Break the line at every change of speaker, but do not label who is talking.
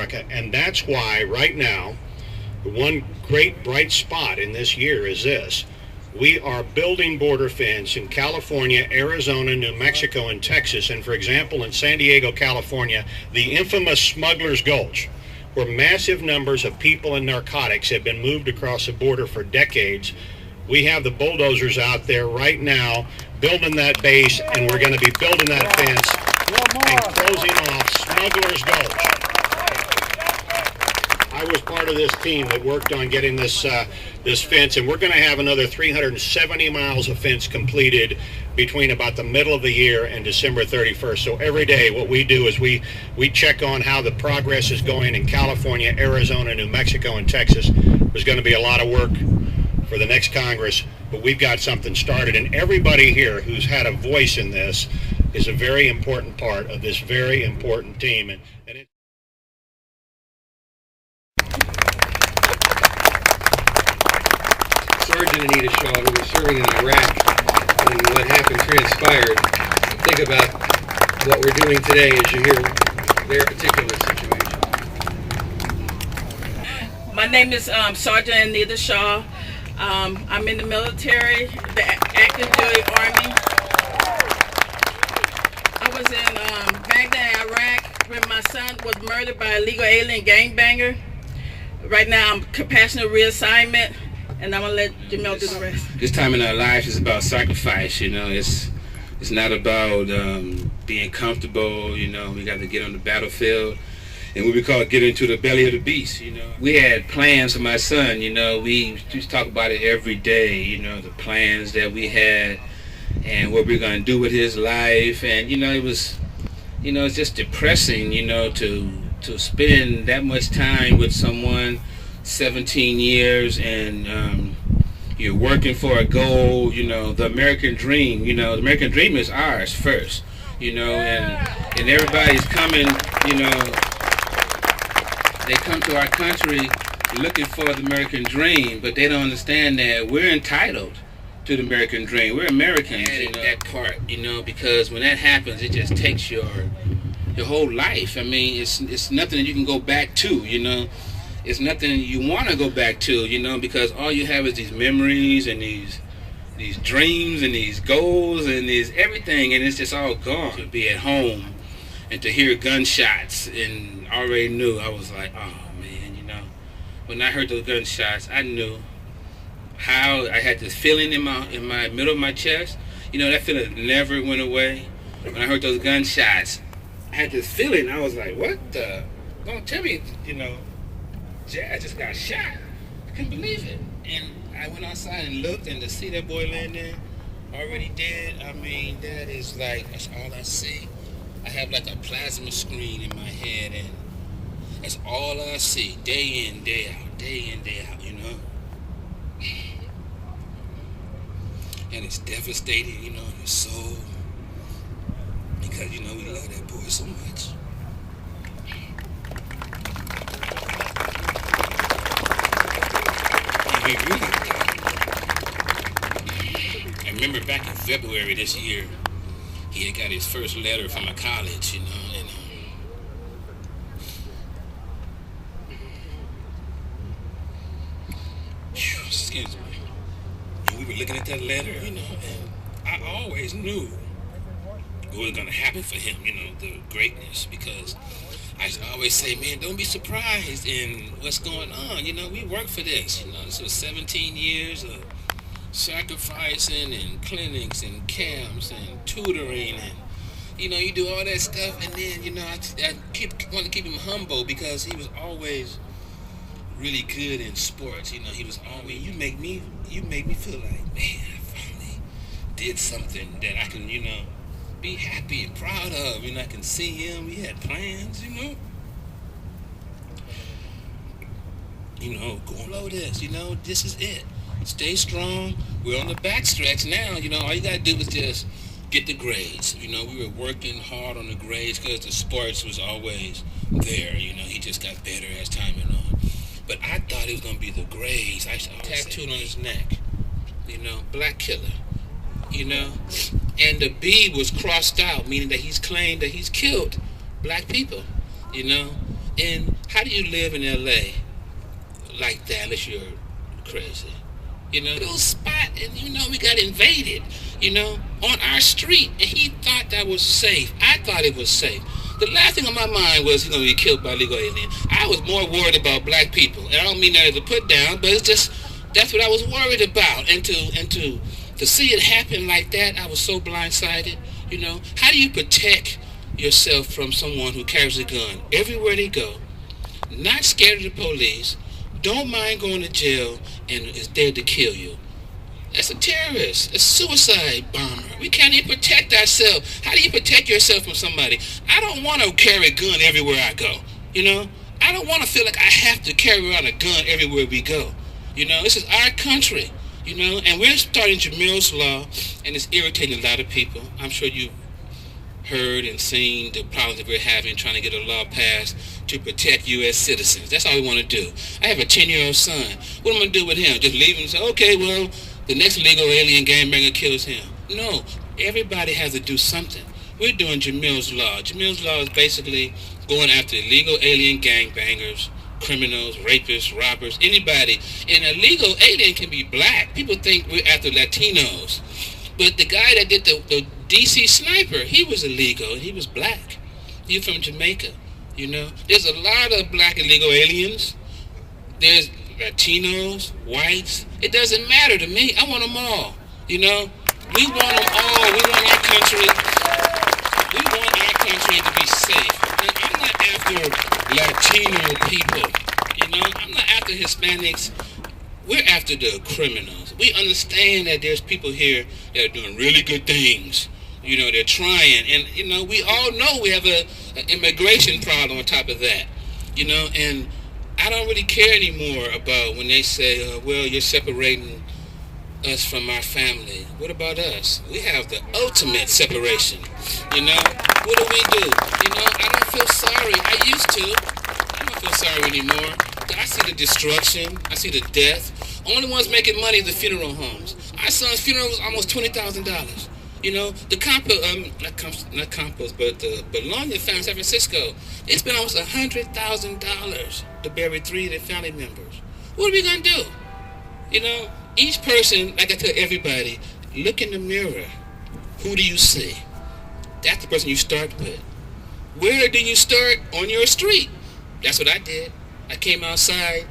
America. And that's why right now, the one great bright spot in this year is this. We are building border fence in California, Arizona, New Mexico, and Texas. And for example, in San Diego, California, the infamous Smuggler's Gulch, where massive numbers of people and narcotics have been moved across the border for decades. We have the bulldozers out there right now building that base, and we're going to be building that fence and closing off Smuggler's Gulch. I was part of this team that worked on getting this fence, and we're going to have another 370 miles of fence completed between about the middle of the year and December 31st. So every day what we do is we check on how the progress is going in California, Arizona, New Mexico, and Texas. There's going to be a lot of work for the next Congress, but we've got something started, and everybody here who's had a voice in this is a very important part of this very important team. And it
Sergeant Anita Shaw, who was serving in Iraq when what happened transpired. Think about what we're doing today as you hear their particular situation.
My name is Sergeant Anita Shaw. I'm in the military, the active duty Army. I was in Baghdad, Iraq, when my son was murdered by a illegal alien gangbanger. Right now I'm compassionate reassignment, and I'm gonna let Jamiel do the rest.
This time in our lives is about sacrifice, you know. It's not about being comfortable, you know. We got to get on the battlefield and what we call get into the belly of the beast, you know. We had plans for my son, you know. We just talk about it every day, you know, the plans that we had and what we're going to do with his life. And, you know, it was, you know, it's just depressing, you know, to spend that much time with someone, 17 years, and you're working for a goal, you know, the American dream, you know. The American dream is ours first, you know, and everybody's coming, you know. They come to our country looking for the American dream, but they don't understand that we're entitled to the American dream. We're Americans, you know. That part, you know, because when that happens, it just takes your whole life. I mean, it's nothing that you can go back to, you know. It's nothing you want to go back to, you know, because all you have is these memories and these dreams and these goals and these everything, and it's just all gone. To be at home and to hear gunshots, and already knew, I was like, oh man, you know. When I heard those gunshots, I knew how I had this feeling in my middle of my chest. You know, that feeling never went away. When I heard those gunshots, I had this feeling. I was like, what the? Don't tell me, you know, Jazz just got shot. I couldn't believe it. And I went outside and looked, and to see that boy laying there, already dead, I mean, that is like, that's all I see. I have like a plasma screen in my head, and that's all I see, day in, day out, you know. And it's devastating, you know, in your soul, because, you know, we love that boy so much. And we really I remember back in February this year, he had got his first letter from a college, you know, and excuse me. And we were looking at that letter, you know, and I always knew what was going to happen for him, you know, the greatness, because I always say, man, don't be surprised in what's going on. You know, we work for this, you know. This was 17 years of sacrificing and clinics and camps and tutoring, and you know, you do all that stuff, and then, you know, I want to keep him humble, because he was always really good in sports. You know, he was always, you make me feel like, man, I finally did something that I can, you know, be happy and proud of. You know, I can see him, he had plans, you know. You know, go below this, you know, this is it. Stay strong. We're on the backstretch now. You know, all you got to do is just get the grades. You know, we were working hard on the grades because the sports was always there. You know, he just got better as time went on. But I thought it was going to be the grades. I tattooed on his neck, you know, black killer, you know. And the B was crossed out, meaning that he's claimed that he's killed black people, you know. And How do you live in L.A. like that unless you're crazy? You know, little spot, and you know we got invaded, you know, on our street, and he thought that was safe. I thought it was safe. The last thing on my mind was he's going to be killed by illegal alien. I was more worried about black people, and I don't mean that as a put down, but it's just that's what I was worried about. And to see it happen like that, I was so blindsided. You know, how do you protect yourself from someone who carries a gun everywhere they go, not scared of the police, don't mind going to jail, and is there to kill you? That's a terrorist, a suicide bomber. We can't even protect ourselves. How do you protect yourself from somebody? I don't want to carry a gun everywhere I go, you know? I don't want to feel like I have to carry around a gun everywhere we go. You know, this is our country, you know? And we're starting Jamiel's Law, and it's irritating a lot of people. I'm sure you've heard and seen the problems that we're having trying to get a law passed to protect U.S. citizens. That's all we want to do. I have a 10-year-old son. What am I going to do with him? Just leave him and say, okay, well, the next illegal alien gangbanger kills him. No, everybody has to do something. We're doing Jamiel's Law. Jamiel's Law is basically going after illegal alien gangbangers, criminals, rapists, robbers, anybody. And a legal alien can be black. People think we're after Latinos. But the guy that did the D.C. sniper, he was illegal, and he was black. He was from Jamaica, you know. There's a lot of black illegal aliens. There's Latinos, whites. It doesn't matter to me. I want them all, you know. We want them all. We want our country. We want our country to be safe. And I'm not after Latino people, you know. I'm not after Hispanics. We're after the criminals. We understand that there's people here that are doing really good things. You know, they're trying. And, you know, we all know we have an immigration problem on top of that. You know, and I don't really care anymore about when they say, well, you're separating us from our family. What about us? We have the ultimate separation. You know, what do we do? You know, I don't feel sorry. I used to. I don't feel sorry anymore. I see the destruction. I see the death. Only ones making money is the funeral homes. Our son's funeral was almost $20,000. You know, the not compost, but the Bologna family in San Francisco, they spent almost $100,000 to bury 3 of their family members. What are we gonna do? You know, each person, like I tell everybody, look in the mirror. Who do you see? That's the person you start with. Where do you start? On your street. That's what I did. I came outside